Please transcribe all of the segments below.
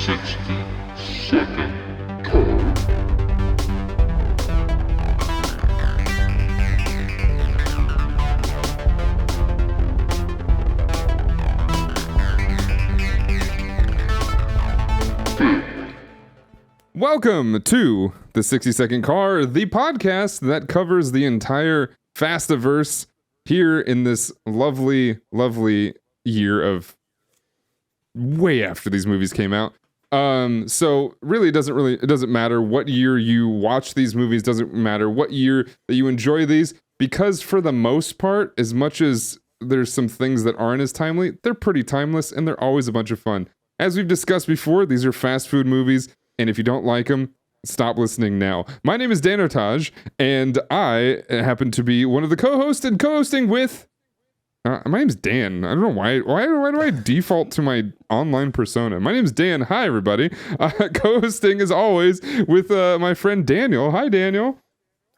60-second card. Welcome to the 60-second car, the podcast that covers the entire Fastiverse here in this lovely, lovely year of way after these movies came out. So really, it doesn't matter what year you watch these movies, doesn't matter what year that you enjoy these, because for the most part, as much as there's some things that aren't as timely, they're pretty timeless and they're always a bunch of fun. As we've discussed before, these are fast food movies, and if you don't like them, stop listening now. My name is Danotage, and I happen to be one of the co-hosts and co-hosting with... my name's Dan. I don't know why do I default to my online persona? My name's Dan. Hi, everybody. Co-hosting, as always, with my friend Daniel. Hi, Daniel.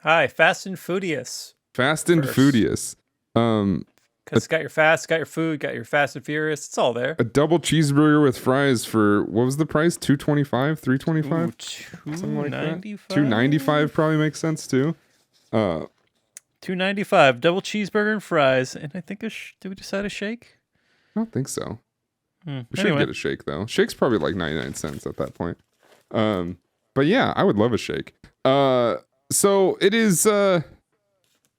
Hi, Fast and Foodious. Fast and Foodious. Because got your fast, got your food, got your Fast and Furious. It's all there. A double cheeseburger with fries for, what was the price? $2.25? $3.25? Something like that. $2.95 probably makes sense, too. $2.95, double cheeseburger and fries, and I think did we decide a shake? I don't think so. We should Anyway. get a shake though. Shake's probably like 99 cents at that point. But yeah, I would love a shake. So it is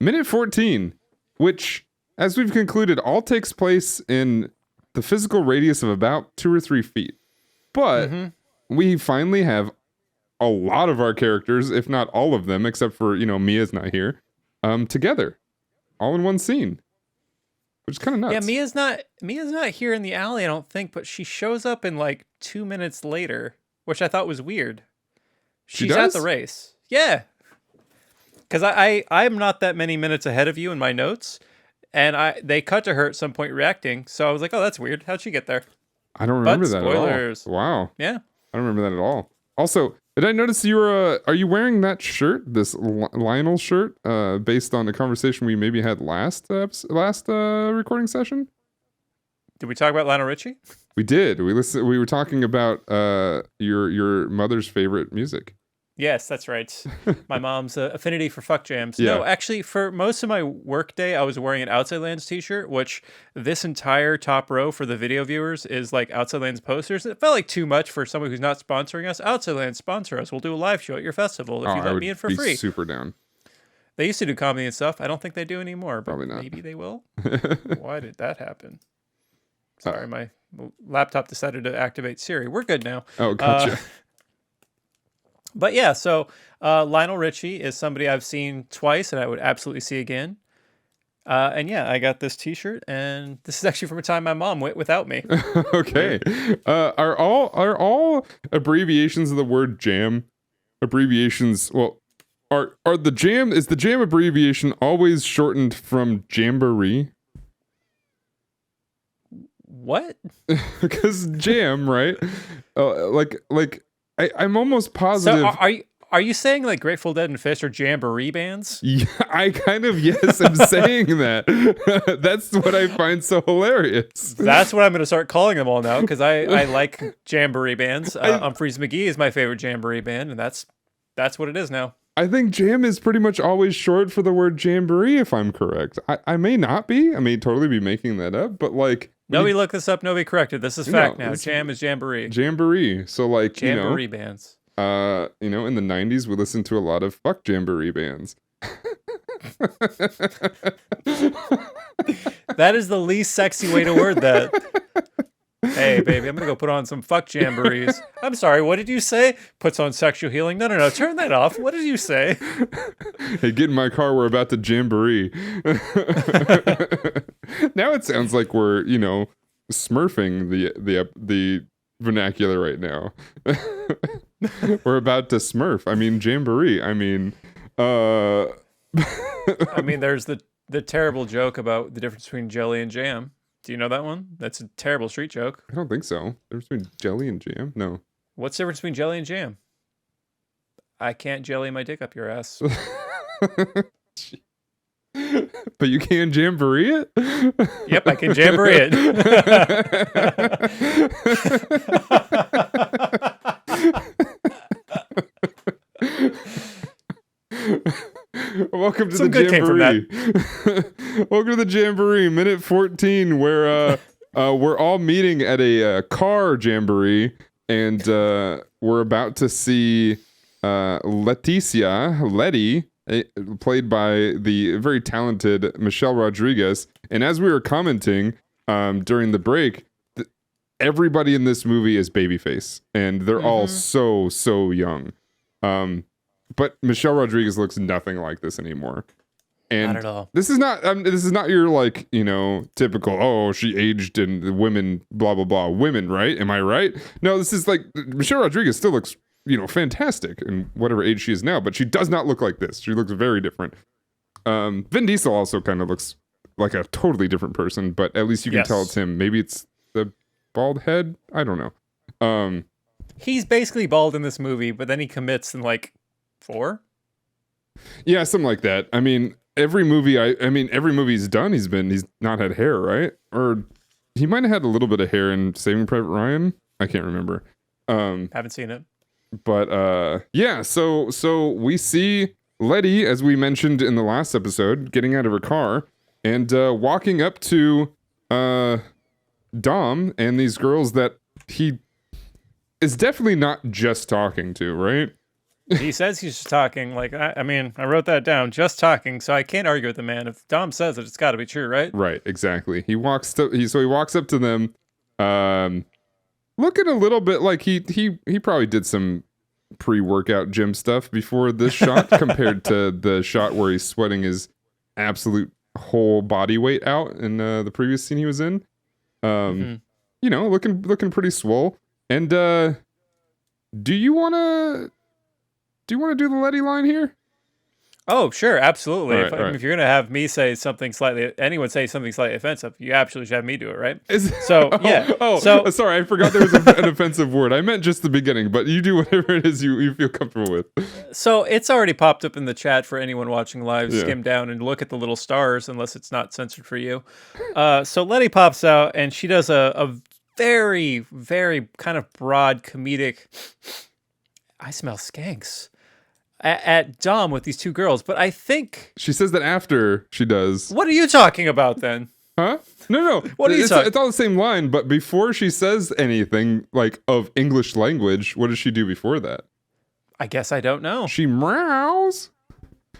minute 14, which, as we've concluded, all takes place in the physical radius of about 2 or 3 feet. But we finally have a lot of our characters, if not all of them, except for, Mia's not here, together, all in one scene, which is kind of nuts. Yeah, Mia's not here in the alley, I don't think, but she shows up in like 2 minutes later, which I thought was weird. She's at the race. Yeah. Because I'm not that many minutes ahead of you in my notes, and they cut to her at some point reacting, so I was like, oh, that's weird. How'd she get there? I don't remember that spoilers. at all. Wow. Yeah. I don't remember that at all. Also, did I notice are you wearing that shirt, this Lionel shirt, based on a conversation we maybe had last recording session? Did we talk about Lionel Richie? We did. We were talking about your mother's favorite music. Yes, that's right. My mom's affinity for fuck jams. Yeah. No, actually, for most of my work day, I was wearing an Outside Lands t-shirt, which this entire top row for the video viewers is like Outside Lands posters. It felt like too much for someone who's not sponsoring us. Outside Lands, sponsor us. We'll do a live show at your festival if you let me in for free. Super down. They used to do comedy and stuff. I don't think they do anymore, but Probably not. maybe they will. Why did that happen? Sorry, my laptop decided to activate Siri. We're good now. Oh, gotcha. But yeah, so Lionel Richie is somebody I've seen twice and I would absolutely see again. And yeah, I got this t-shirt, and this is actually from a time my mom went without me. Okay. Are all abbreviations of the word jam abbreviations? Well, is the jam abbreviation always shortened from jamboree? What? Because jam, right? I'm almost positive. So are you saying like Grateful Dead and Fish are jamboree bands? Yeah, I kind of, yes, I'm saying that. That's what I find so hilarious. That's what I'm going to start calling them all now, because I like jamboree bands. Humphreys McGee is my favorite jamboree band, and that's what it is now. I think jam is pretty much always short for the word jamboree, if I'm correct. I may not be. I may totally be making that up, but like... Nobody looked this up. Nobody corrected. This is fact now. Jam is jamboree. Jamboree. So like, jamboree bands. In the 90s, we listened to a lot of fuck jamboree bands. That is the least sexy way to word that. Hey, baby, I'm going to go put on some fuck jamborees. I'm sorry, what did you say? Puts on sexual healing. No, turn that off. What did you say? Hey, get in my car. We're about to jamboree. Now it sounds like we're, smurfing the vernacular right now. We're about to smurf. I mean, jamboree. I mean, there's the terrible joke about the difference between jelly and jam. Do you know that one? That's a terrible street joke. I don't think so. There's between jelly and jam? No. What's the difference between jelly and jam? I can't jelly my dick up your ass. But you can jamboree it? Yep, I can jamboree it. Nothing good came from that. Welcome to the Jamboree, minute 14, where we're all meeting at a car jamboree, and we're about to see Letty, played by the very talented Michelle Rodriguez. And as we were commenting during the break, everybody in this movie is babyface, and they're all so young. But Michelle Rodriguez looks nothing like this anymore. And not at all. This is not your, like, you know, typical, oh, she aged and women, blah, blah, blah. Women, right? Am I right? No, this is like, Michelle Rodriguez still looks, you know, fantastic in whatever age she is now, but she does not look like this. She looks very different. Vin Diesel also kind of looks like a totally different person, but at least you can tell it's him. Maybe it's the bald head. I don't know. He's basically bald in this movie, but then he commits in like 4. Yeah, something like that. I mean, every movie every movie he's done, he's not had hair, right? Or he might have had a little bit of hair in Saving Private Ryan. I can't remember. Haven't seen it. But yeah, so we see Letty, as we mentioned in the last episode, getting out of her car and walking up to Dom and these girls that he is definitely not just talking to, right? He says he's just talking. Like, I mean, I wrote that down. Just talking, so I can't argue with the man. If Dom says it, it's got to be true, right? Right, exactly. He walks up to them, looking a little bit like he probably did some pre-workout gym stuff before this shot compared to the shot where he's sweating his absolute whole body weight out in the previous scene he was in. You know, looking pretty swole. And do you want to do the Letty line here? Oh, sure, absolutely. All right. If you're gonna have me say something anyone say something slightly offensive, you absolutely should have me do it, right? So sorry, I forgot there was an offensive word. I meant just the beginning, but you do whatever it is you feel comfortable with. So it's already popped up in the chat for anyone watching live. Skim down and look at the little stars, unless it's not censored for you. So Letty pops out, and she does a very, very kind of broad comedic. I smell skanks. At Dom with these two girls, but I think she says that after she does. What are you talking about then? Huh? No. What are you talking? It's all the same line, but before she says anything like of English language, what does she do before that? I guess I don't know. She meows.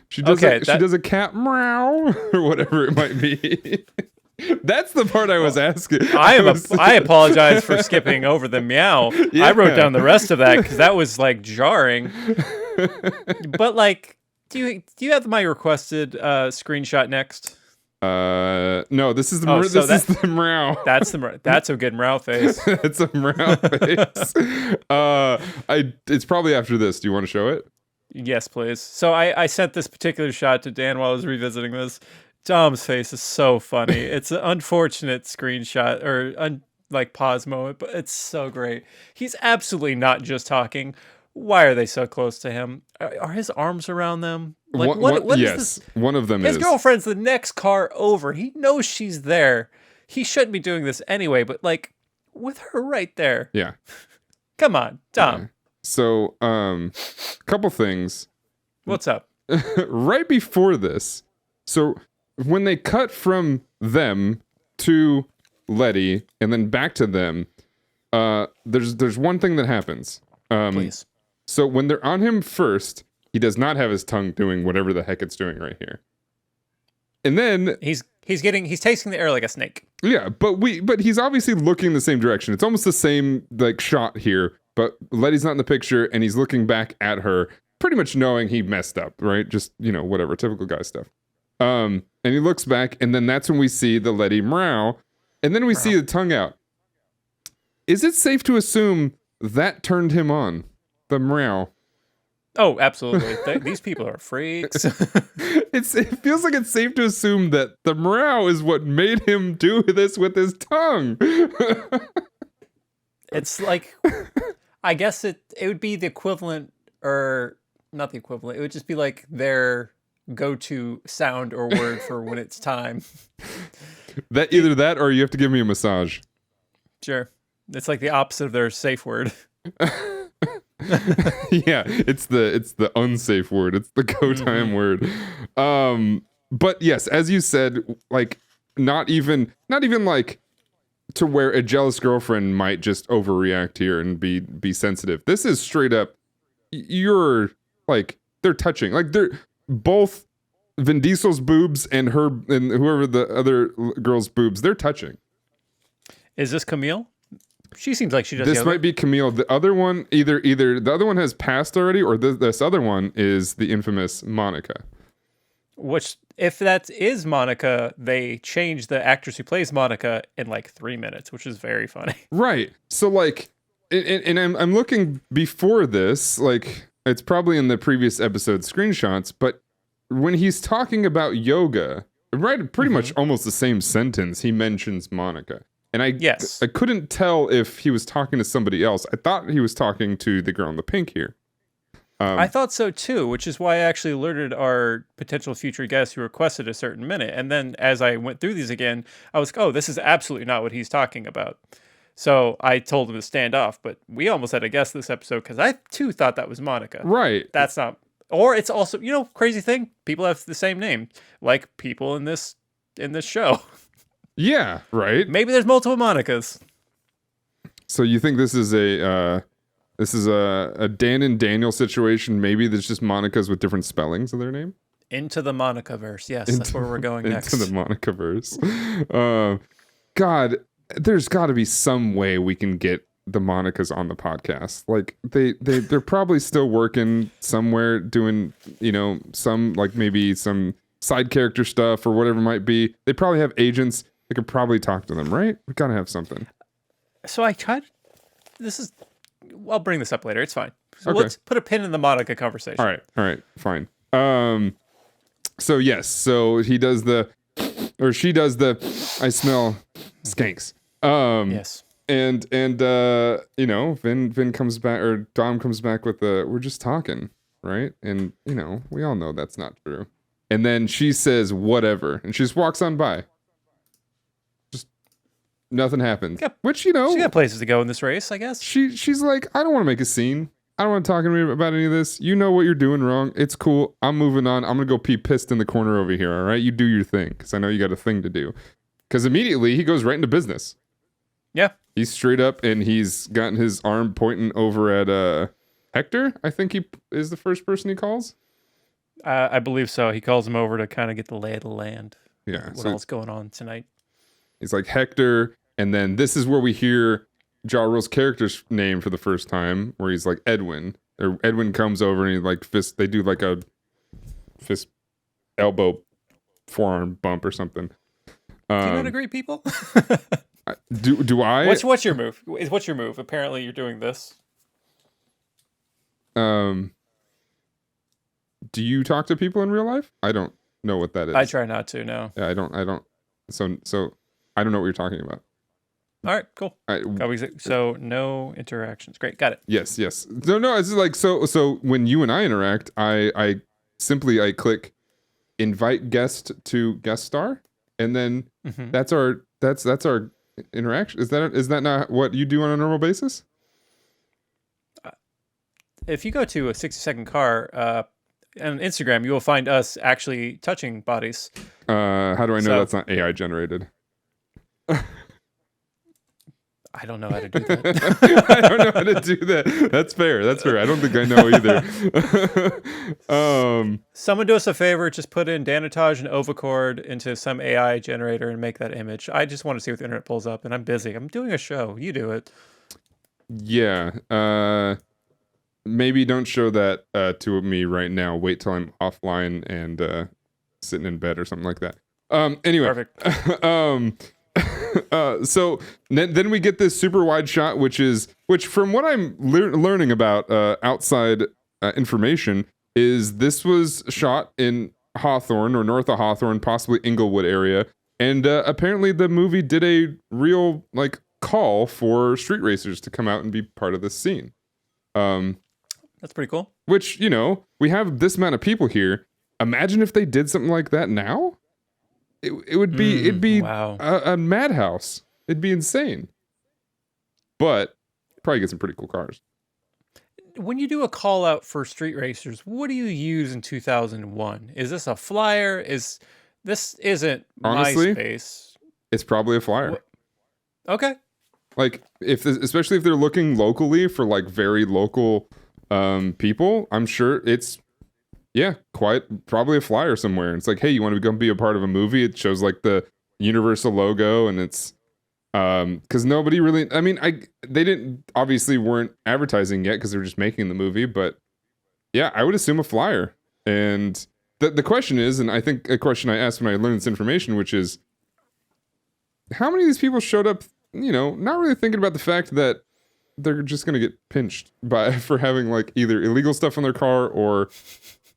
She does. She does a cat meow or whatever it might be. That's the part I was asking. I apologize for skipping over the meow. Yeah. I wrote down the rest of that because that was like jarring. But like, do you have my requested screenshot next? No. This is the is the meow. That's a good meow face. That's a meow face. It's probably after this. Do you want to show it? Yes, please. So I sent this particular shot to Dan while I was revisiting this. Dom's face is so funny. It's an unfortunate screenshot or like pause moment, but it's so great. He's absolutely not just talking. Why are they so close to him? Are his arms around them? Like what yes, is this? One of them his is. girlfriend's the next car over. He knows she's there. He shouldn't be doing this anyway, but like with her right there. Yeah. Come on, Dom. Yeah. So, couple things. What's up? Right before this, so when they cut from them to Letty and then back to them, there's one thing that happins. Please. So when they're on him first, he does not have his tongue doing whatever the heck it's doing right here. And then he's tasting the air like a snake. Yeah, but he's obviously looking the same direction. It's almost the same like shot here, but Letty's not in the picture and he's looking back at her, pretty much knowing he messed up, right? Just, you know, whatever, typical guy stuff. And he looks back, and then that's when we see the Letty meow, and then we see the tongue out. Is it safe to assume that turned him on? The meow. Oh, absolutely. These people are freaks. It feels like it's safe to assume that the meow is what made him do this with his tongue. It's like, I guess it would be the equivalent, or not the equivalent. It would just be like their go-to sound or word for when it's time. Either that or you have to give me a massage. Sure. It's like the opposite of their safe word. Yeah, it's the unsafe word. It's the go time word. But yes, as you said, like not even like to where a jealous girlfriend might just overreact here and be sensitive. This is straight up you're like they're touching. Like they're both Vin Diesel's boobs and her and whoever the other girl's boobs, they're touching. Is this Camille? She seems like she does. This might be Camille. The other one, either the other one has passed already, or this other one is the infamous Monica. Which, if that is Monica, they changed the actress who plays Monica in like 3 minutes, which is very funny. Right. So like, and I'm looking before this, like it's probably in the previous episode screenshots, but when he's talking about yoga, right, pretty much almost the same sentence, he mentions Monica. And I couldn't tell if he was talking to somebody else. I thought he was talking to the girl in the pink here. I thought so too, which is why I actually alerted our potential future guest who requested a certain minute. And then as I went through these again, I was like, oh, this is absolutely not what he's talking about. So I told him to stand off, but we almost had a guest this episode because I too thought that was Monica. Right. That's not. Or it's also, crazy thing. People have the same name, like people in this show. Yeah, right. Maybe there's multiple Monicas. So you think this is a Dan and Daniel situation? Maybe there's just Monicas with different spellings of their name. Into the Monica-verse. Yes, that's where we're going next. Into the Monica-verse. God, there's got to be some way we can get the Monicas on the podcast. Like they're probably still working somewhere doing, some like maybe some side character stuff or whatever it might be. They probably have agents. They could probably talk to them, right? We gotta have something. So I tried. I'll bring this up later. It's fine. So let's put a pin in the Monica conversation. All right, fine. So yes, so he does she does the I smell skanks. Yes. And Vin comes back, or Dom comes back with we're just talking, right? And we all know that's not true. And then she says whatever, and she just walks on by. Just nothing happens. Yeah, which she got places to go in this race, I guess. She's like, I don't want to make a scene. I don't want to talk to me about any of this. You know what you're doing wrong. It's cool. I'm moving on. I'm gonna go pee pissed in the corner over here. All right, you do your thing, because I know you got a thing to do. Because immediately he goes right into business. Yeah. He's straight up, and he's gotten his arm pointing over at Hector. I think he is the first person he calls. I believe so. He calls him over to kind of get the lay of the land. Yeah. What else going on tonight? He's like Hector, and then this is where we hear Ja Rule's character's name for the first time, where he's like Edwin. Or Edwin comes over and he like they do like a fist elbow forearm bump or something. Do you not agree, people? Do I? What's your move? What's your move? Apparently, you're doing this. Do you talk to people in real life? I don't know what that is. I try not to. No. Yeah, I don't. So I don't know what you're talking about. All right, cool. All right. So no interactions. Great, got it. Yes. No. It's like so when you and I interact, I simply click invite guest to guest star, and then that's our interaction. Is that not what you do on a normal basis? If you go to a 60-second car on Instagram, you will find us actually touching bodies. How do I know that's not AI generated? I don't know how to do that. I don't know how to do that. That's fair. I don't think I know either. Someone do us a favor. Just put in Danotage and Overcord into some AI generator and make that image. I just want to see what the internet pulls up, and I'm busy. I'm doing a show. You do it. Yeah. Maybe don't show that to me right now. Wait till I'm offline and sitting in bed or something like that. Anyway. Perfect. So then we get this super wide shot, which from what I'm learning about outside information, is this was shot in Hawthorne or north of Hawthorne, possibly Inglewood area, and apparently the movie did a real call for street racers to come out and be part of this scene. That's pretty cool. Which we have this amount of people here. Imagine if they did something like that now. It'd be wow. a madhouse. It'd be insane. But probably get some pretty cool cars. when you do a call out for street racers, what do you use in 2001? Is this a flyer? This isn't Honestly, MySpace? it's probably a flyer. Okay. Like especially if they're looking locally for like very local people, I'm sure it's quite probably a flyer somewhere. It's like, hey, you want to be a part of a movie? It shows like the Universal logo, and it's because nobody really, I mean, they didn't obviously weren't advertising yet because they were just making the movie, but yeah, I would assume a flyer. And the question is, and I think a question I asked when I learned this information, which is, how many of these people showed up, not really thinking about the fact that they're just gonna get pinched for having like either illegal stuff on their car or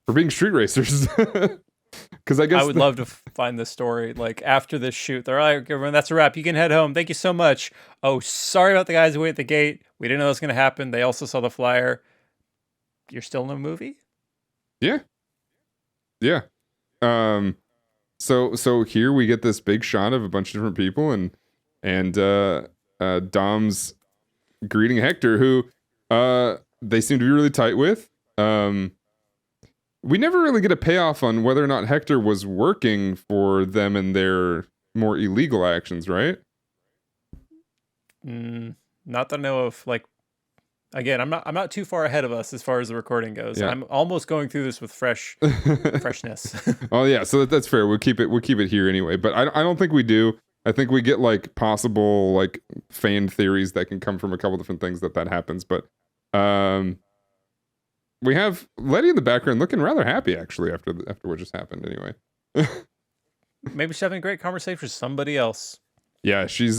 for being street racers. Because I guess I would love to find this story. Like after this shoot, they're like, everyone, that's a wrap. You can head home. Thank you so much. Oh, sorry about the guys who wait at the gate. We didn't know this was gonna happen. They also saw the flyer. You're still in the movie? Yeah. So here we get this big shot of a bunch of different people and Dom's greeting Hector, who they seem to be really tight with. We never really get a payoff on whether or not Hector was working for them and their more illegal actions, right? Not that I know of. Like, again, I'm not too far ahead of us as far as the recording goes. Yeah. I'm almost going through this with freshness. Oh yeah, so that's fair. We'll keep it here anyway. But I don't think we do. I think we get like possible like fan theories that can come from a couple different things that happens. But we have Letty in the background looking rather happy actually after what just happened. Anyway, Maybe she's having a great conversation with somebody else. Yeah, she's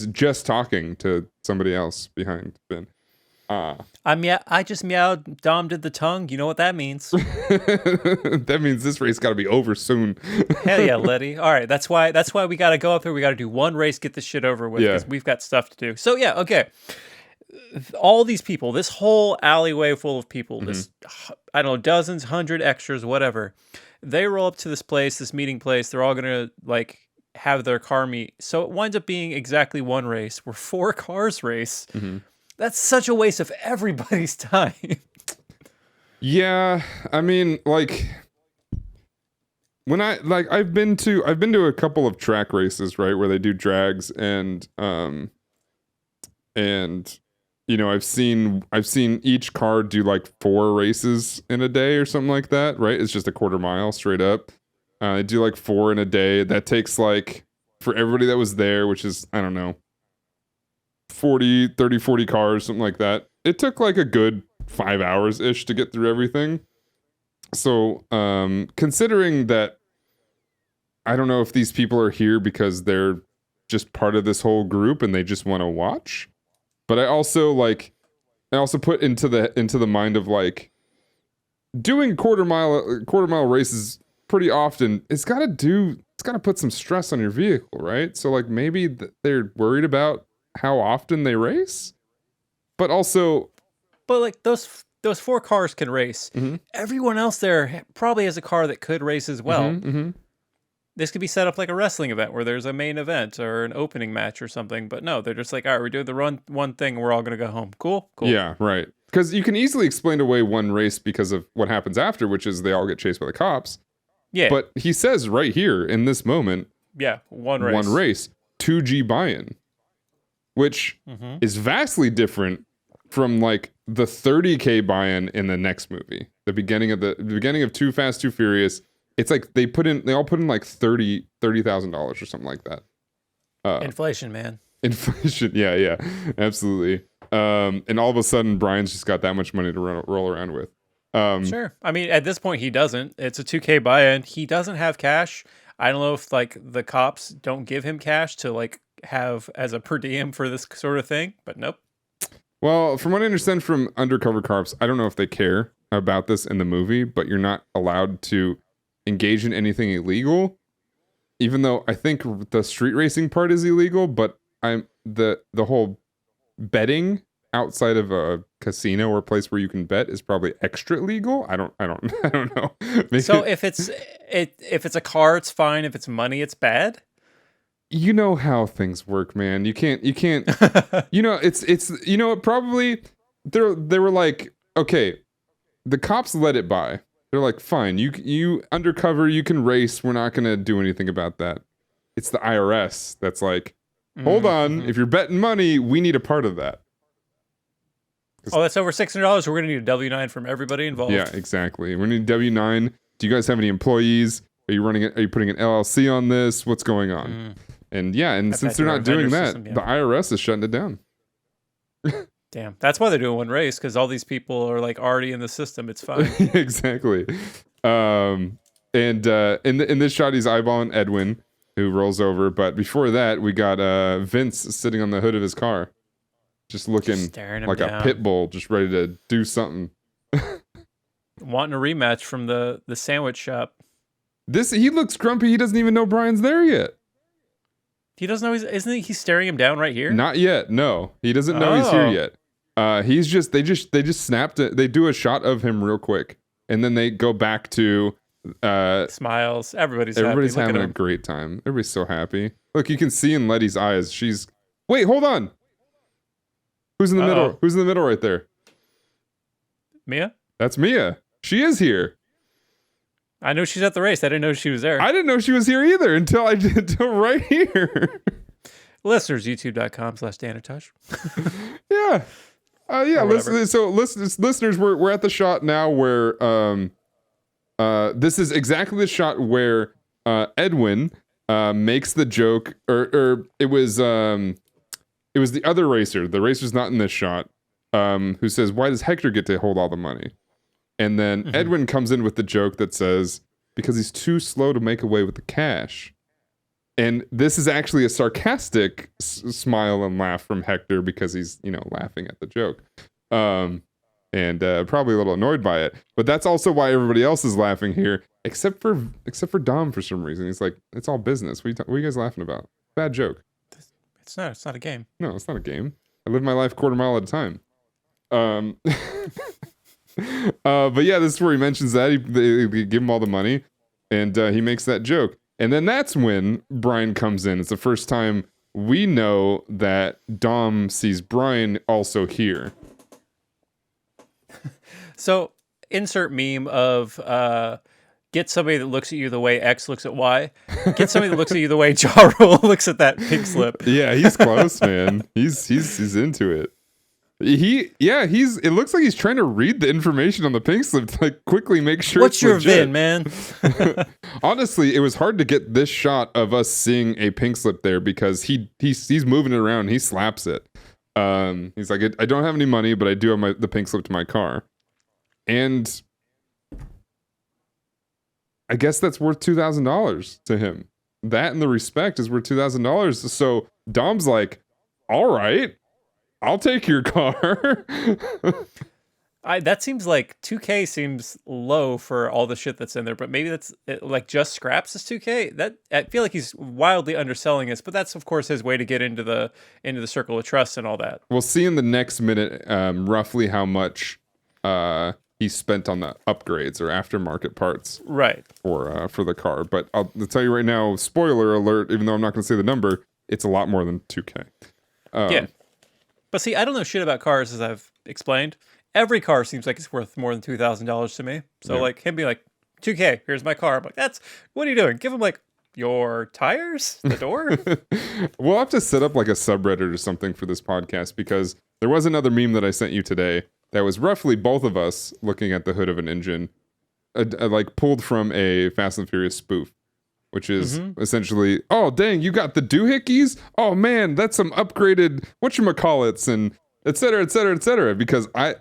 just talking to somebody else behind Ben. I just meowed. Dom did the tongue. You know what that means? That means this race got to be over soon. Hell yeah, Letty. All right, that's why we got to go up there. We got to do one race, get this shit over with, because we've got stuff to do. So yeah, okay. All these people, this whole alleyway full of people, this, I don't know, dozens, 100 extras, whatever. They roll up to this place, this meeting place. They're all gonna like have their car meet. So it winds up being exactly one race where 4 cars race. That's such a waste of everybody's time. Yeah, I mean, like when I've been to a couple of track races, right, where they do drags and I've seen each car do like 4 races in a day or something like that, right? It's just a quarter mile straight up. They do like 4 in a day. That takes like, for everybody that was there, which is, I don't know, 40 cars, something like that. It took like a good 5 hours ish to get through everything. So, considering that, I don't know if these people are here because they're just part of this whole group and they just want to watch. But I also put into the mind of like doing quarter mile races pretty often. It's got to put some stress on your vehicle, right? So like maybe they're worried about how often they race, but like those 4 cars can race. Everyone else there probably has a car that could race as well. This could be set up like a wrestling event where there's a main event or an opening match or something. But no, they're just like, all right, we're doing the one thing and we're all going to go home. Cool. Yeah, right. Because you can easily explain away one race because of what happens after, which is they all get chased by the cops. Yeah. But he says right here in this moment, one race, 2G buy-in, which is vastly different from like the 30K buy-in in the next movie. The beginning of Too Fast, Too Furious. It's like they all put in like $30,000 or something like that. Inflation, man. Inflation, yeah, absolutely. And all of a sudden, Brian's just got that much money to roll around with. Sure. I mean, at this point, he doesn't. It's a 2K buy-in. He doesn't have cash. I don't know if like the cops don't give him cash to like have as a per diem for this sort of thing, but nope. Well, from what I understand from undercover cops, I don't know if they care about this in the movie, but you're not allowed to engage in anything illegal, even though I think the street racing part is illegal, but the whole betting outside of a casino or a place where you can bet is probably extra legal. I don't know. Maybe. So if it's a car, it's fine. If it's money, it's bad. You know how things work, man. You can't it's probably they were like, okay, the cops let it by. They're like, fine, you undercover, you can race. We're not gonna do anything about that. It's the IRS that's like, hold on, if you're betting money, we need a part of that. Oh, that's over $600. We're gonna need a W-9 from everybody involved. Yeah, exactly. We need a W-9. Do you guys have any employees? Are you putting an LLC on this? What's going on? And since they're not doing that, the IRS is shutting it down. Damn, that's why they're doing one race, because all these people are like already in the system. It's fine. Exactly. And in this shot, he's eyeballing Edwin, who rolls over. But before that, we got Vince sitting on the hood of his car, just looking like a pit bull, just ready to do something. Wanting a rematch from the sandwich shop. He looks grumpy. He doesn't even know Brian's there yet. He doesn't know isn't he staring him down right here? Not yet. No, he doesn't know he's here yet. They just snapped it. They do a shot of him real quick, and then they go back to smiles. Everybody's having a great time. Everybody's so happy. Look, you can see in Letty's eyes. Wait, hold on. Who's in the middle? Who's in the middle right there? Mia? That's Mia. She is here. I know she's at the race. I didn't know she was there. I didn't know she was here either until right here. Listeners, youtube.com/Danotage. Yeah. Listeners, we're at the shot now where this is exactly the shot where Edwin makes the joke, or it was the other racer. The racer's not in this shot. Who says, "Why does Hector get to hold all the money?" And then Edwin comes in with the joke that says, "Because he's too slow to make away with the cash." And this is actually a sarcastic smile and laugh from Hector because he's, laughing at the joke. And probably a little annoyed by it. But that's also why everybody else is laughing here, except for Dom for some reason. He's like, "It's all business. What are you guys laughing about? Bad joke." It's not a game. No, it's not a game. I live my life quarter mile at a time. But yeah, this is where he mentions that they give him all the money, and he makes that joke, and then that's when Brian comes in. It's the first time we know that Dom sees Brian also here. So insert meme of get somebody that looks at you the way X looks at Y. Get somebody that looks at you the way Ja Rule looks at that pink slip. Yeah, he's close, man. He's into it. It looks like he's trying to read the information on the pink slip to quickly make sure. What's your VIN, man? Honestly, it was hard to get this shot of us seeing a pink slip there because he's moving it around. He slaps it. He's like, "I don't have any money, but I do have the pink slip to my car," and I guess that's worth $2,000 to him. That and the respect is worth $2,000. So Dom's like, "All right, I'll take your car." That seems like 2K seems low for all the shit that's in there, but maybe that's like just scraps is 2K. That I feel like he's wildly underselling us, but that's of course his way to get into the circle of trust and all that. We'll see in the next minute roughly how much he spent on the upgrades or aftermarket parts, right? For the car. But I'll tell you right now, spoiler alert. Even though I'm not going to say the number, it's a lot more than 2K. Yeah. But see, I don't know shit about cars, as I've explained. Every car seems like it's worth more than $2,000 to me. So like him being like, "2K, here's my car." I'm like, what are you doing? Give him like your tires, the door. We'll have to set up like a subreddit or something for this podcast, because there was another meme that I sent you today that was roughly both of us looking at the hood of an engine, like pulled from a Fast and Furious spoof. Which is essentially, "Oh, dang, you got the doohickeys? Oh, man, that's some upgraded whatchamacallits," and et cetera, et cetera, et cetera. Because I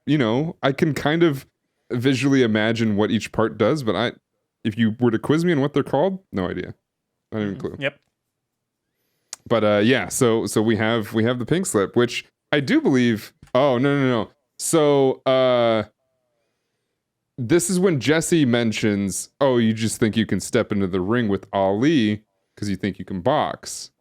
can kind of visually imagine what each part does, but if you were to quiz me on what they're called, no idea. Not even a clue. Yep. But so we have the pink slip, which I do believe. Oh, no. So this is when Jesse mentions, "Oh, you just think you can step into the ring with Ali because you think you can box."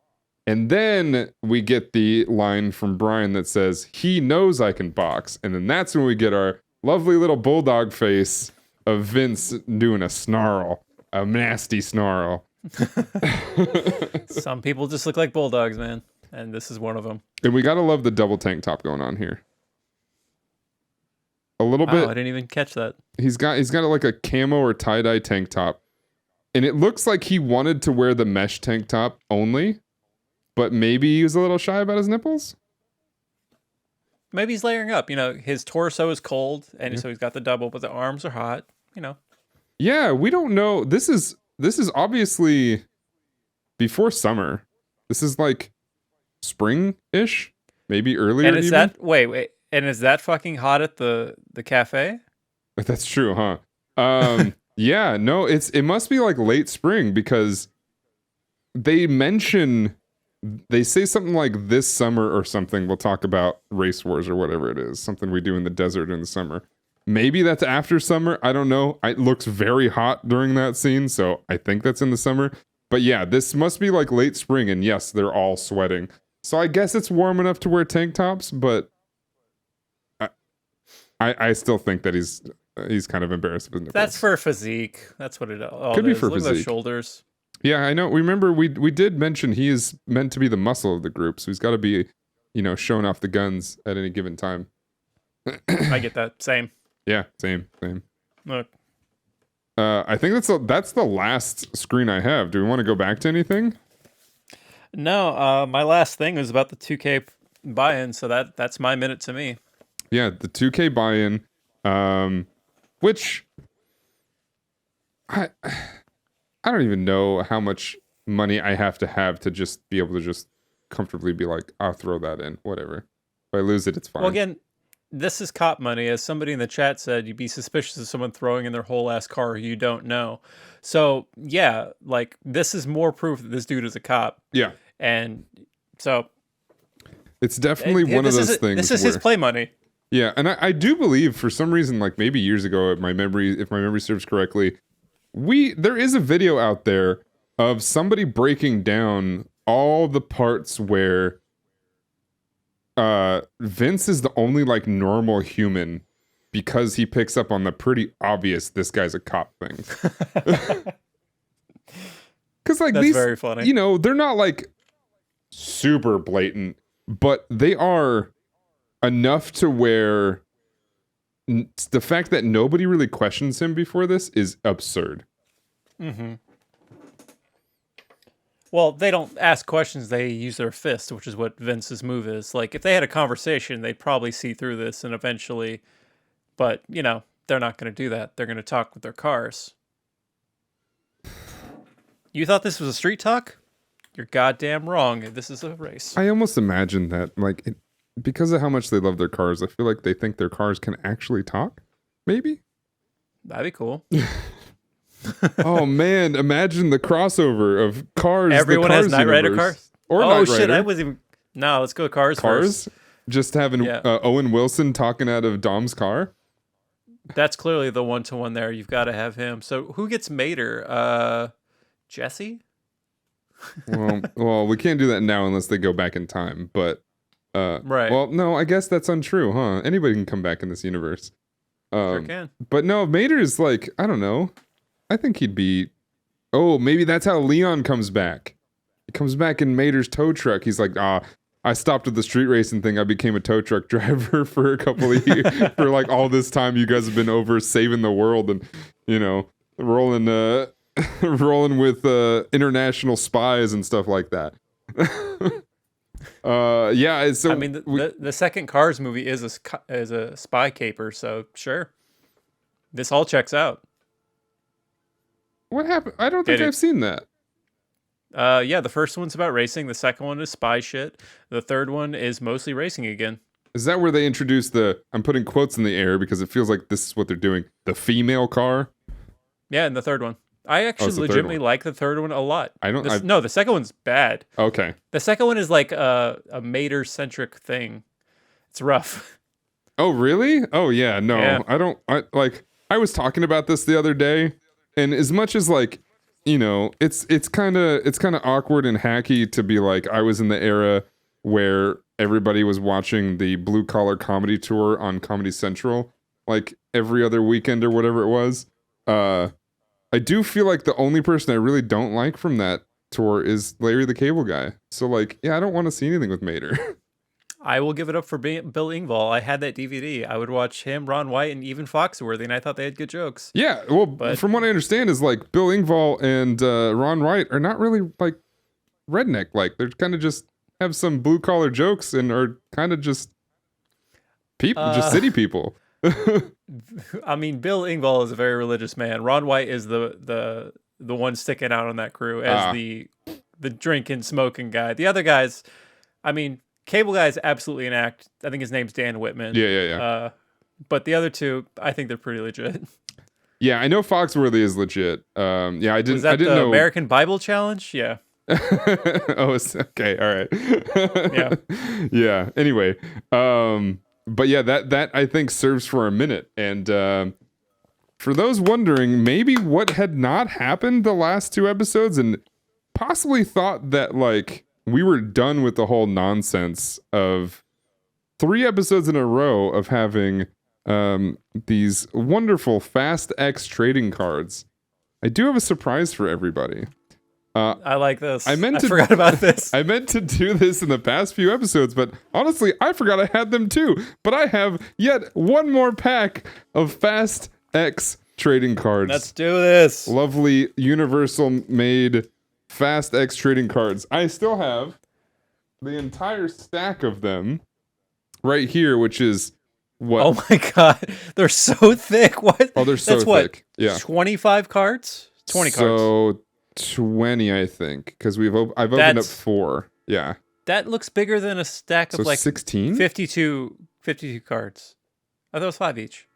And then we get the line from Brian that says, "He knows I can box." And then that's when we get our lovely little bulldog face of Vince doing a snarl, a nasty snarl. Some people just look like bulldogs, man. And this is one of them. And we gotta love the double tank top going on here. a little I bit. didn't even catch that. He's got like a camo or tie-dye tank top. And it looks like he wanted to wear the mesh tank top only, but maybe he was a little shy about his nipples. Maybe he's layering up. His torso is cold, and so he's got the double, but the arms are hot. Yeah, we don't know. This is obviously before summer. This is like spring-ish, maybe earlier. And is even. that wait? And is that fucking hot at the cafe? That's true, huh? Yeah, no, it must be like late spring because they say something like this summer or something. We'll talk about race wars or whatever it is, something we do in the desert in the summer. Maybe that's after summer. I don't know. It looks very hot during that scene, so I think that's in the summer. But yeah, this must be like late spring, and yes, they're all sweating. So I guess it's warm enough to wear tank tops, but I still think that he's kind of embarrassed with nipples. That's for physique. That's what it all could be is. for Look at those physique. shoulders. Yeah, I know. Remember, we did mention he is meant to be the muscle of the group, so he's got to be, showing off the guns at any given time. I get that. Same. Yeah, same. Look. I think that's the last screen I have. Do we want to go back to anything? No, my last thing was about the 2K buy-in, so that's my minute to me. Yeah, the 2K buy-in, which I don't even know how much money I have to just be able to just comfortably be like, I'll throw that in, whatever. If I lose it, it's fine. Well, again, this is cop money. As somebody in the chat said, you'd be suspicious of someone throwing in their whole ass car who you don't know. So, yeah, like, this is more proof that this dude is a cop. Yeah. And so... It's definitely one of those things. This is his play money. Yeah, and I do believe for some reason, like maybe years ago, if my memory serves correctly, there is a video out there of somebody breaking down all the parts where Vince is the only like normal human because he picks up on the pretty obvious this guy's a cop things. Because like that's very funny. They're not like super blatant, but they are enough to where the fact that nobody really questions him before this is absurd. Mm-hmm. Well, they don't ask questions, they use their fist, which is what Vince's move is. Like, if they had a conversation, they'd probably see through this and eventually... But, they're not going to do that. They're going to talk with their cars. You thought this was a street talk? You're goddamn wrong. This is a race. I almost imagine that, like, because of how much they love their cars, I feel like they think their cars can actually talk. Maybe? That'd be cool. Oh man, imagine the crossover of cars. Everyone has Knight Rider cars? Or oh Knight shit, Rider. I wasn't even... No, let's go cars first. Just having Owen Wilson talking out of Dom's car. That's clearly the one-to-one there. You've got to have him. So who gets Mater? Jesse? well, we can't do that now unless they go back in time. But right. Well, no, I guess that's untrue, huh? Anybody can come back in this universe. Sure can. But no, Mater is like, I don't know. I think he'd be. Oh, maybe that's how Leon comes back. He comes back in Mater's tow truck. He's like, I stopped at the street racing thing. I became a tow truck driver for a couple of years. For like all this time, you guys have been over saving the world and, rolling with international spies and stuff like that. Yeah. So I mean, the second Cars movie is a spy caper, so sure, this all checks out. What happened? I don't think I've seen that. Yeah, the first one's about racing. The second one is spy shit. The third one is mostly racing again. Is that where they introduce I'm putting quotes in the air because it feels like this is what they're doing, the female car? Yeah, and the third one. I actually legitimately like the third one a lot. No, the second one's bad. Okay. The second one is like a Mater-centric thing. It's rough. Oh, really? Oh, yeah. No, yeah. I was talking about this the other day, and as much as like, it's kind of awkward and hacky to be like, I was in the era where everybody was watching the Blue Collar Comedy Tour on Comedy Central, like every other weekend or whatever it was. I do feel like the only person I really don't like from that tour is Larry the Cable Guy. So like, yeah, I don't want to see anything with Mater. I will give it up for Bill Engvall. I had that DVD. I would watch him, Ron White, and even Foxworthy, and I thought they had good jokes. Yeah, well, But- from what I understand is like Bill Engvall and Ron White are not really like redneck. Like they're kind of just have some blue collar jokes and are kind of just people, just city people. I mean, Bill Engvall is a very religious man. Ron White is the one sticking out on that crew as the drinking, smoking guy. The other guys, I mean, Cable Guy is absolutely an act. I think his name's Dan Whitman. Yeah. But the other two, I think they're pretty legit. Yeah, I know Foxworthy is legit. Yeah, I didn't. Was that I didn't the know. American Bible Challenge? Yeah. Oh, okay. All right. Yeah. Yeah. Anyway, but yeah, that I think serves for a minute. And for those wondering, maybe what had not happened the last two episodes, and possibly thought that like we were done with the whole nonsense of 3 episodes in a row of having these wonderful Fast X trading cards. I do have a surprise for everybody. I like this. I forgot about this. I meant to do this in the past few episodes, but honestly, I forgot I had them too. But I have yet one more pack of Fast X trading cards. Let's do this. Lovely Universal made Fast X trading cards. I still have the entire stack of them right here, which is what? Oh my god, they're so thick. What? Oh, they're so That's what, thick. Yeah, 25 cards. 20 cards. So 20, I think, because I've opened up 4. Yeah. That looks bigger than a stack So of like 16? 52 cards. I thought it was 5 each.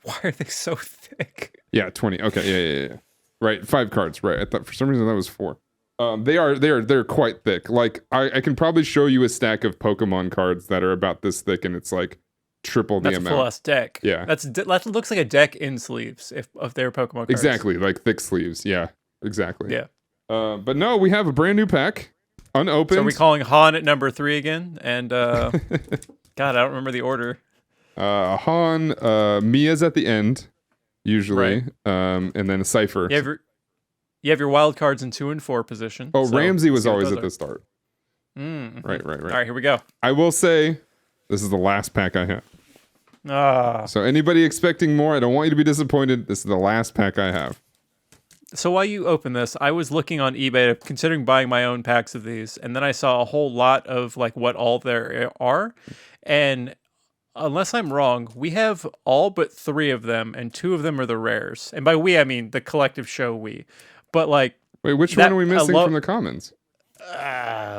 Why are they so thick? Yeah, 20. Okay, yeah. Right, 5 cards. Right. I thought for some reason that was 4. They're quite thick. Like I can probably show you a stack of Pokemon cards that are about this thick, and it's like triple the That's a amount. full ass deck. Yeah. That looks like a deck in sleeves if they're Pokemon cards. Exactly, like thick sleeves. Yeah, exactly. Yeah. But no, we have a brand new pack, unopened. So are we calling Han at number 3 again? And God, I don't remember the order. Han, Mia's at the end, usually, and then a Cypher. You have your wild cards in 2 and 4 position. Oh, so Ramsey was see what always those at are. the start. Mm-hmm. Right. All right, here we go. I will say, this is the last pack I have. Ah. So anybody expecting more, I don't want you to be disappointed. This is the last pack I have. So while you open this, I was looking on eBay, considering buying my own packs of these, and then I saw a whole lot of like what all there are, and unless I'm wrong, we have all but 3 of them, and 2 of them are the rares. And by we, I mean the collective show we. But like, Wait, which one are we missing from the commons?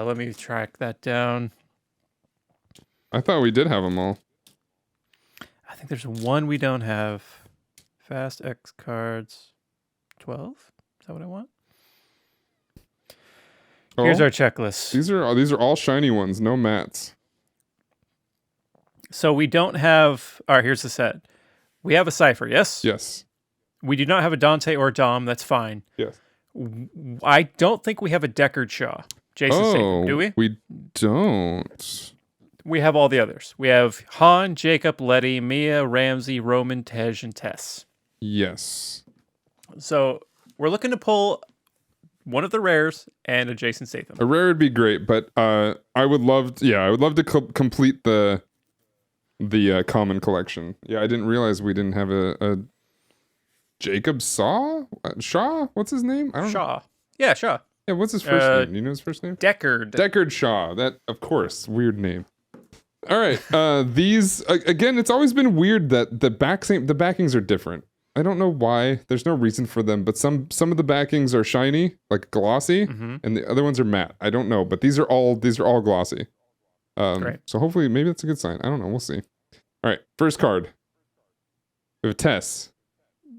let me track that down. I thought we did have them all. I think there's one we don't have. Fast X cards, 12. Is that what I want? Here's Oh, our checklist. These are all shiny ones, no mats. So we don't have. All right, here's the set. We have a Cypher, yes? Yes. We do not have a Dante or a Dom. That's fine. Yes. I don't think we have a Deckard Shaw. Jason Statham, do we? We don't. We have all the others. We have Han, Jacob, Letty, Mia, Ramsey, Roman, Tej, and Tess. Yes. So we're looking to pull one of the rares and a Jason Statham. A rare would be great, but I would love to complete the common collection. Yeah, I didn't realize we didn't have a Jacob Shaw? What's his name? I don't know. Shaw. Yeah, Shaw. Yeah, what's his first name? You know his first name? Deckard. Deckard Shaw. That, of course, weird name. All right. These again, it's always been weird that the backings are different. I don't know why. There's no reason for them, but some of the backings are shiny, like glossy, and the other ones are matte. I don't know, but these are all glossy. Great. So hopefully, maybe that's a good sign. I don't know. We'll see. All right. First card. We have Tess.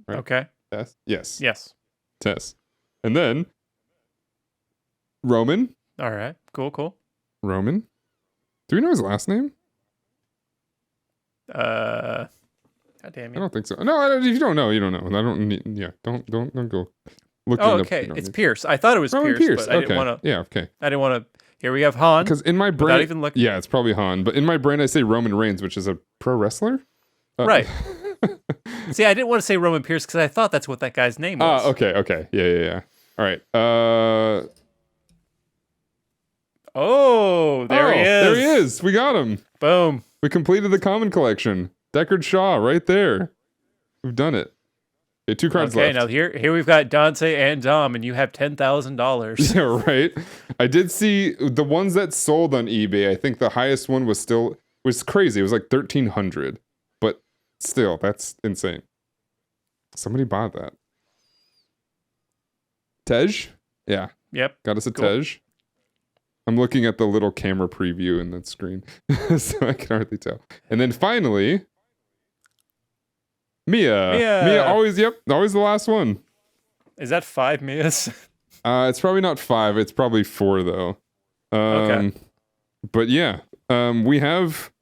Right. Okay. Tess. Yes. Yes. Tess. And then Roman. All right. Cool. Roman. Do we know his last name? God damn I you. don't think so. No, if you don't know, you don't know. I don't need. Yeah, don't go looking. Oh, up okay. if you don't It's need. Pierce. I thought it was Roman Pierce, but I okay. didn't want to. Yeah. Okay. I didn't want to. Here we have Han. Because in my brain, Without even looking. yeah, it's probably Han. But in my brain, I say Roman Reigns, which is a pro wrestler. Right. See, I didn't want to say Roman Pierce because I thought that's what that guy's name was. Okay. Yeah. All right. Oh, there he is. There he is. We got him. Boom. We completed the common collection. Deckard Shaw right there. We've done it. Okay, 2 cards left. Okay, now here we've got Dante and Dom, and you have $10,000. Yeah, right. I did see the ones that sold on eBay. I think the highest one was crazy. It was like 1,300, but still, that's insane. Somebody bought that. Tej? Yeah. Yep. Got us a Cool. Tej. I'm looking at the little camera preview in that screen, so I can hardly tell. And then finally, Mia. Mia always the last one. Is that 5 Mias? It's probably not 5. It's probably 4 though. Okay. But yeah, we have.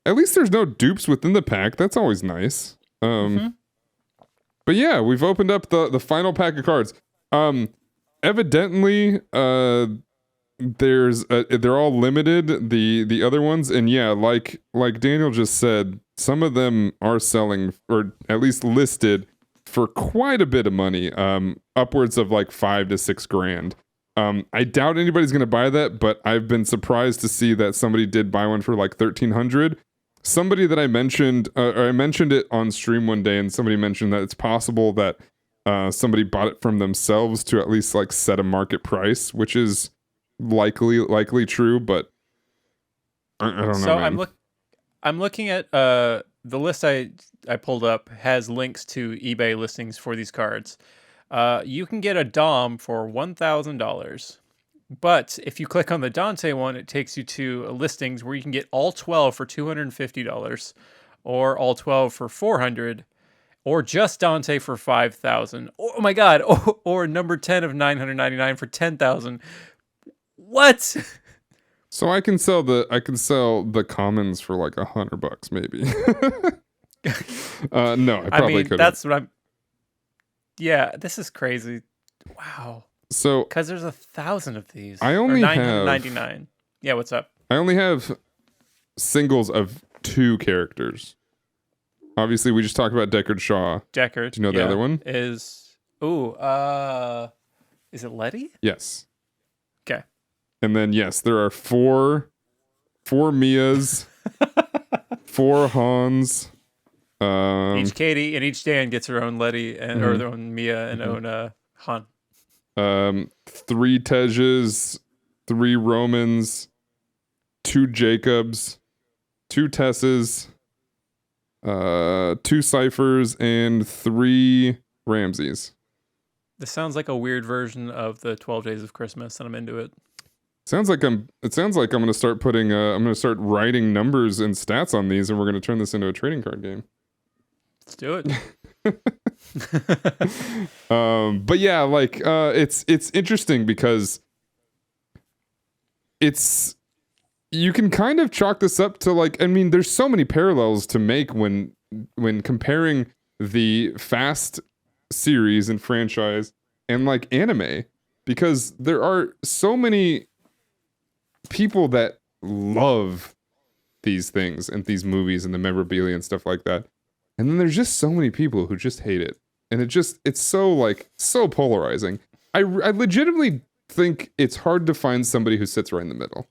At least there's no dupes within the pack. That's always nice. But yeah, we've opened up the final pack of cards. Evidently, they're all limited. The other ones, and yeah, like Daniel just said, some of them are selling, or at least listed, for quite a bit of money. Upwards of like $5,000 to $6,000. I doubt anybody's gonna buy that, but I've been surprised to see that somebody did buy one for like $1,300. Somebody that I mentioned it on stream one day, and somebody mentioned that it's possible that somebody bought it from themselves to at least like set a market price, which is likely true, but I don't know. So man. I'm looking at the list I pulled up has links to eBay listings for these cards. You can get a Dom for $1,000. But if you click on the Dante one, it takes you to listings where you can get all 12 for $250, or all 12 for $400, or just Dante for $5,000. Oh my God! Or number 10 of $999 for $10,000. What? So I can sell the commons for like $100 maybe. No, I probably couldn't. That's what I'm. Yeah, this is crazy. Wow. So because there's 1,000 of these. I only have 999. Yeah, what's up? I only have singles of 2 characters. Obviously, we just talked about Deckard Shaw. Deckard. Do you know the other one? Is it Letty? Yes. Okay. And then yes, there are 4 Mias, 4 Hans. Each Katie and each Dan gets her own Letty and or their own Mia and own Han. 3 Tejas, 3 Romans, 2 Jacobs, 2 Tesses, 2 Ciphers, and 3 Ramses. This sounds like a weird version of the 12 Days of Christmas, and I'm into it. It sounds like I'm gonna start putting I'm gonna start writing numbers and stats on these, and we're gonna turn this into a trading card game. Let's do it. But yeah, like it's interesting because you can kind of chalk this up to like, I mean, there's so many parallels to make when comparing the Fast series and franchise and like anime, because there are so many people that love these things and these movies and the memorabilia and stuff like that. And then there's just so many people who just hate it. And it's so polarizing. I legitimately think it's hard to find somebody who sits right in the middle.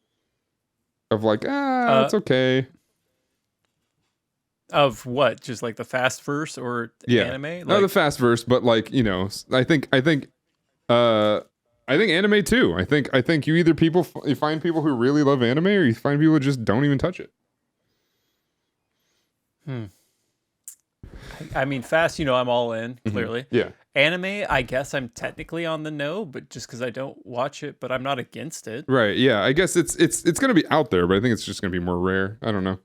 Of like, it's okay. Of what? Just like the Fast verse or anime? Like, not the Fast verse, but like, you know, I think anime too. I think you either you find people who really love anime, or you find people who just don't even touch it. I mean, Fast, I'm all in, clearly. Yeah. Anime, I guess I'm technically on the no, but just because I don't watch it, but I'm not against it. Right, yeah. I guess it's going to be out there, but I think it's just going to be more rare. I don't know.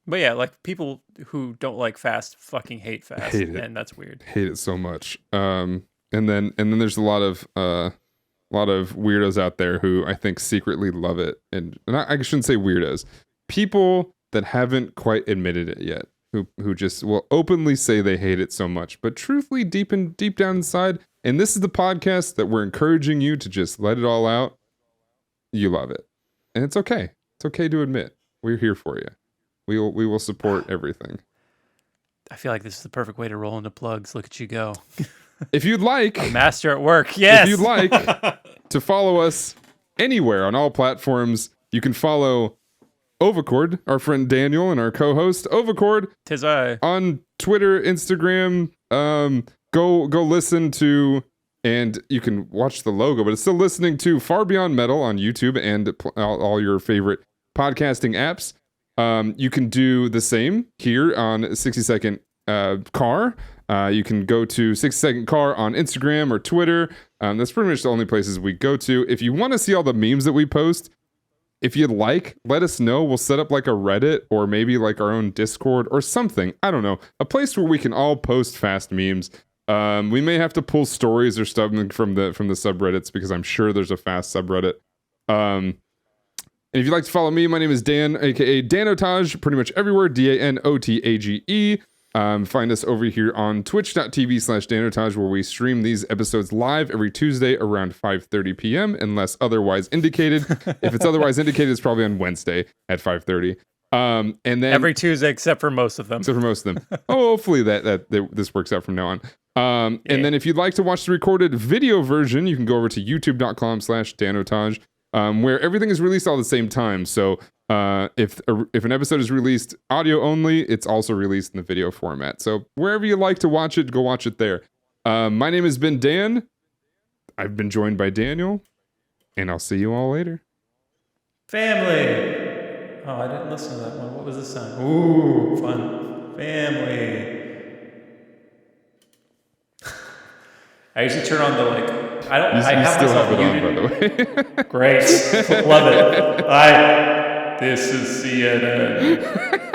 But yeah, like people who don't like Fast fucking hate Fast, and that's weird. Hate it so much. And then there's a lot of weirdos out there who I think secretly love it, and I shouldn't say weirdos. People that haven't quite admitted it yet. Who just will openly say they hate it so much, but truthfully deep down inside, and this is the podcast that we're encouraging you to just let it all out. You love it, and it's okay. It's okay to admit. We're here for you. We will support everything. I feel like this is the perfect way to roll into plugs. Look at you go. If you'd like, master at work. Yes. If you'd like to follow us anywhere on all platforms. You can follow Ovacord, our friend Daniel and our co-host Ovacord. 'Tis I. On Twitter, Instagram. Go listen to, and you can watch the logo, but it's still listening to Far Beyond Metal on YouTube and all your favorite podcasting apps. You can do the same here on 60 Second Car. You can go to 60 Second Car on Instagram or Twitter. That's pretty much the only places we go to. If you want to see all the memes that we post, if you'd like, let us know. We'll set up like a Reddit or maybe like our own Discord or something. I don't know. A place where we can all post fast memes. We may have to pull stories or stuff from the subreddits because I'm sure there's a fast subreddit. And if you'd like to follow me, my name is Dan, aka Danotage, pretty much everywhere. Danotage. Find us over here on twitch.tv/Danotage, where we stream these episodes live every Tuesday around 5:30 p.m. unless otherwise indicated. If it's otherwise indicated, it's probably on Wednesday at 5:30. And then Every Tuesday except for most of them. Oh, hopefully that this works out from now on. And then if you'd like to watch the recorded video version, you can go over to youtube.com/Danotage, where everything is released all at the same time. So if an episode is released audio only, it's also released in the video format. So wherever you like to watch it, go watch it there. My name has been Dan. I've been joined by Daniel, and I'll see you all later. Family. Oh, I didn't listen to that one. What was the sound? Ooh, fun. Family. I usually turn on the I don't. I have still myself have it on, muted. by the way. Great. Love it. This is CNN.